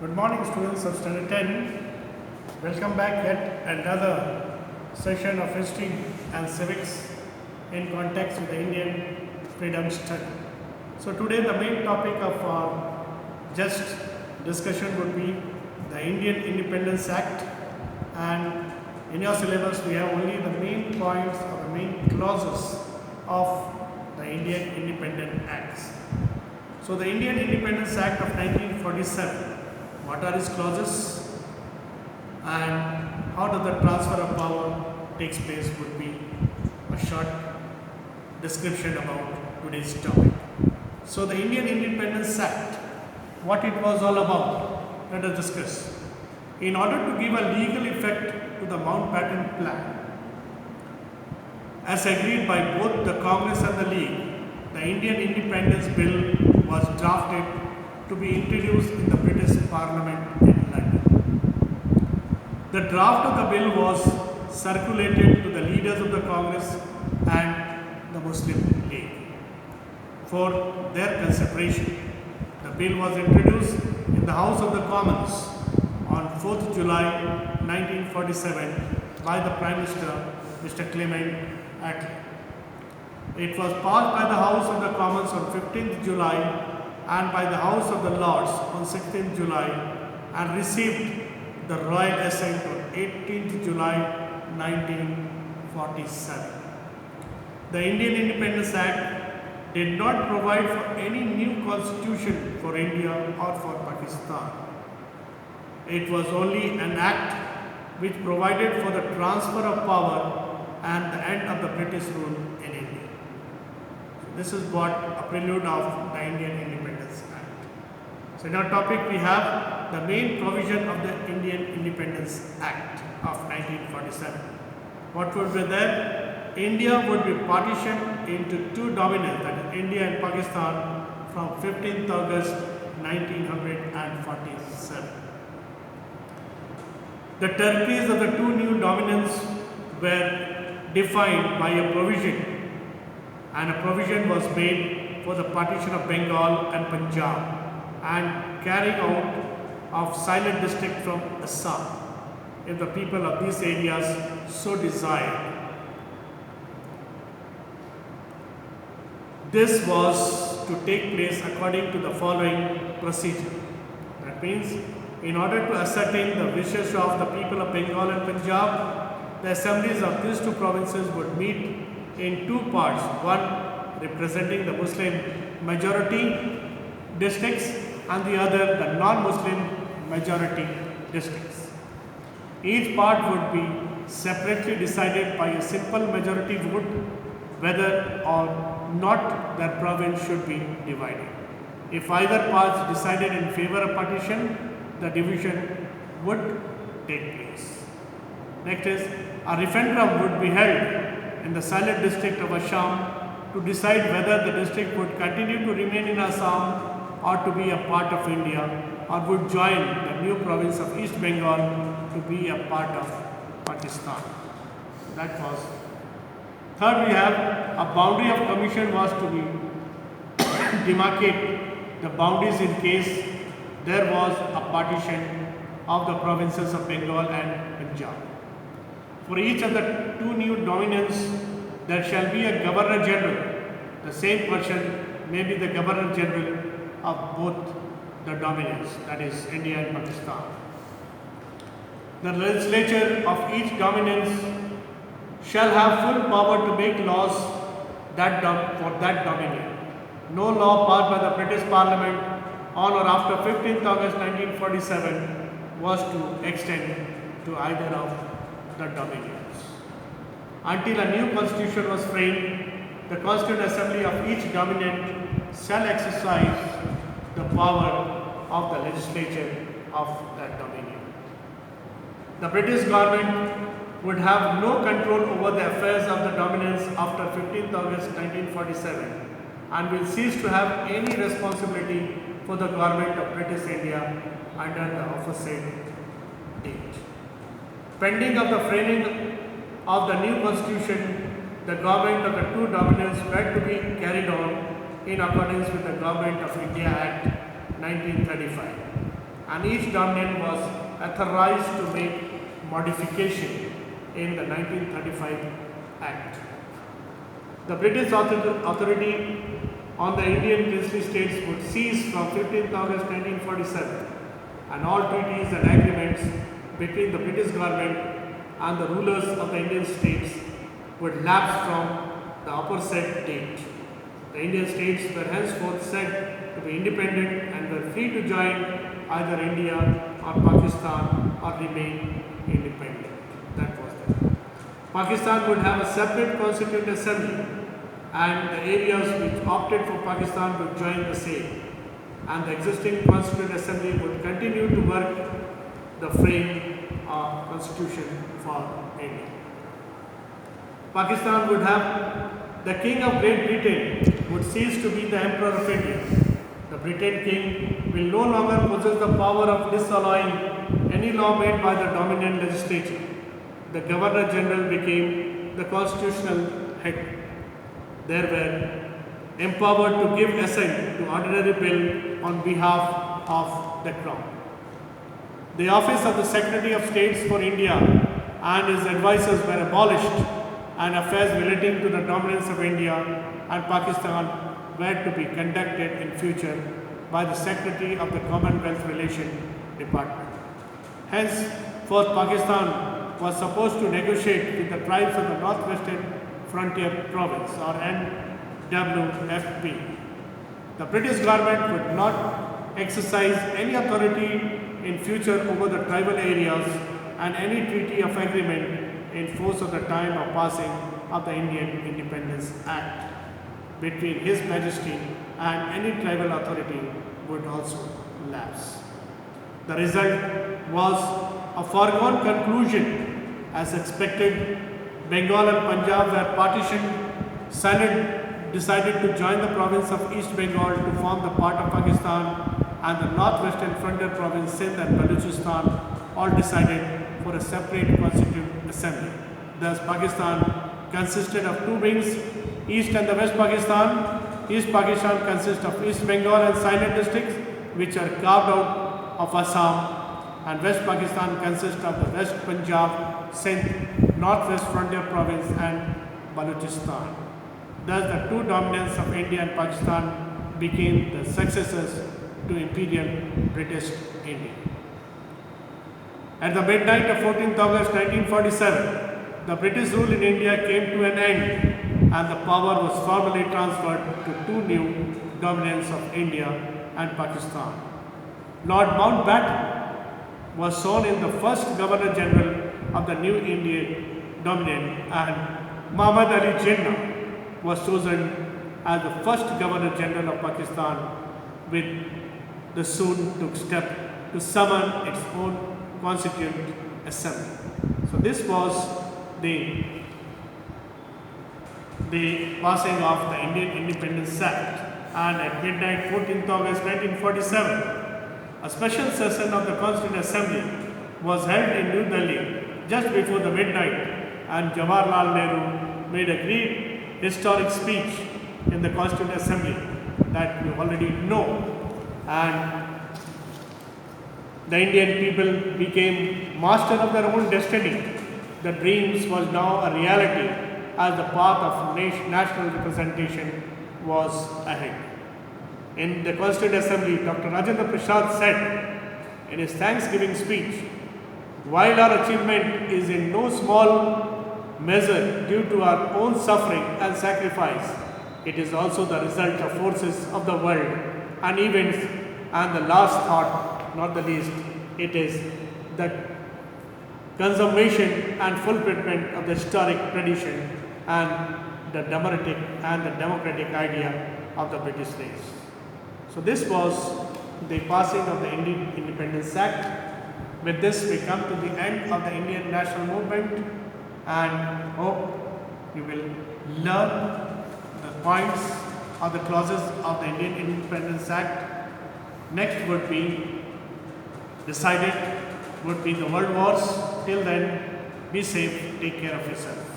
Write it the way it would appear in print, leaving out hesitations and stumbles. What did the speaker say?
Good morning, students of Standard 10. Welcome back yet another session of history and civics in context with the Indian freedom struggle. So today the main topic of our just discussion would be the Indian Independence Act, and in your syllabus we have only the main points or the main clauses of the Indian Independence Acts. So the Indian Independence Act of 1947, what are its clauses and how does the transfer of power takes place would be a short description about today's topic. So the Indian Independence Act, what it was all about, let us discuss. In order to give a legal effect to the Mountbatten Plan, as agreed by both the Congress and the League, the Indian Independence Bill was drafted to be introduced in the British Parliament in London. The draft of the bill was circulated to the leaders of the Congress and the Muslim League for their consideration. The bill was introduced in the House of the Commons on 4th July 1947 by the Prime Minister, Mr. Clement Attlee. It was passed by the House of the Commons on 15th July and by the House of the Lords on 16th July and received the royal assent on 18th July 1947. The Indian Independence Act did not provide for any new constitution for India or for Pakistan. It was only an act which provided for the transfer of power and the end of the British rule in India. This is what a prelude of the Indian Independence Act. So in our topic we have the main provision of the Indian Independence Act of 1947. What would be there? India would be partitioned into two dominions, that is India and Pakistan, from 15th August 1947. The territories of the two new dominions were defined by a provision, and a provision was made for the partition of Bengal and Punjab and carrying out of silent district from Assam if the people of these areas so desired. This was to take place according to the following procedure. That means, in order to ascertain the wishes of the people of Bengal and Punjab, the assemblies of these two provinces would meet in two parts, one representing the Muslim majority districts and the other the non-Muslim majority districts. Each part would be separately decided by a simple majority vote whether or not their province should be divided. If either part decided in favor of partition, the division would take place. Next is, a referendum would be held in the silent district of Assam to decide whether the district would continue to remain in Assam or to be a part of India or would join the new province of East Bengal to be a part of Pakistan. That was. Third, we have a boundary of commission was to be demarcate the boundaries in case there was a partition of the provinces of Bengal and Punjab. For each of the two new dominions, there shall be a Governor General. The same person may be the Governor General of both the dominions, that is India and Pakistan. The legislature of each dominion shall have full power to make laws for that dominion. No law passed by the British Parliament on or after 15th August 1947 was to extend to either of the dominions. Until a new constitution was framed, the Constituent Assembly of each dominion shall exercise the power of the legislature of that dominion. The British government would have no control over the affairs of the dominions after 15th August 1947 and will cease to have any responsibility for the government of British India under the aforesaid date. Pending of the framing of the new constitution, the government of the two dominions were to be carried on in accordance with the Government of India Act 1935. and each dominion was authorized to make modification in the 1935 Act. The British authority on the Indian princely states would cease from 15th August 1947, and all treaties and agreements between the British government and the rulers of the Indian states would lapse from the aforesaid date. The Indian states were henceforth said to be independent and were free to join either India or Pakistan or remain independent. That was it. Pakistan would have a separate constituent assembly, and the areas which opted for Pakistan would join the same, and the existing constituent assembly would continue to work the frame of constitution for India. Pakistan would have the King of Great Britain would cease to be the Emperor of India. The Briton King will no longer possess the power of disallowing any law made by the dominant legislature. The Governor General became the constitutional head. They were empowered to give assent to ordinary bill on behalf of the Crown. The office of the Secretary of State for India and his advisors were abolished, and affairs relating to the dominance of India and Pakistan were to be conducted in future by the Secretary of the Commonwealth Relation Department. Henceforth, Pakistan was supposed to negotiate with the tribes of the Northwestern Frontier Province, or NWFP. The British government would not exercise any authority in future over the tribal areas, and any treaty of agreement in force of the time of passing of the Indian Independence Act between His Majesty and any tribal authority would also lapse. The result was a foregone conclusion. As expected, Bengal and Punjab were partitioned. Sylhet decided to join the province of East Bengal to form the part of Pakistan, and the Northwestern Frontier Province, Sindh and Balochistan all decided for a separate constituent assembly. Thus, Pakistan consisted of two wings, East and the West Pakistan. East Pakistan consists of East Bengal and Sylhet districts, which are carved out of Assam, and West Pakistan consists of the West Punjab, Sindh, Northwest Frontier Province and Balochistan. Thus, the two dominants of India and Pakistan became the successors to Imperial British India. At the midnight of 14th August 1947, the British rule in India came to an end, and the power was formally transferred to two new dominants of India and Pakistan. Lord Mountbatten was sworn in the first Governor General of the new Indian Dominion, and Muhammad Ali Jinnah was chosen as the first Governor General of Pakistan, with the soon took step to summon its own Constituent Assembly. So this was the passing of the Indian Independence Act, and at midnight 14th August 1947, a special session of the Constituent Assembly was held in New Delhi just before the midnight, and Jawaharlal Nehru made a great historic speech in the Constituent Assembly that you already know, and the Indian people became master of their own destiny. The dreams was now a reality, as the path of national representation was ahead. In the Constituent Assembly, Dr. Rajendra Prasad said in his Thanksgiving speech, "While our achievement is in no small measure due to our own suffering and sacrifice, it is also the result of forces of the world and events, and the last thought, not the least, it is the consummation and fulfillment of the historic tradition and the democratic idea of the British race." So this was the passing of the Indian Independence Act. With this, we come to the end of the Indian national movement, and hope you will learn the points or the clauses of the Indian Independence Act. Next would be decided would be the world wars. Till then, be safe, take care of yourself.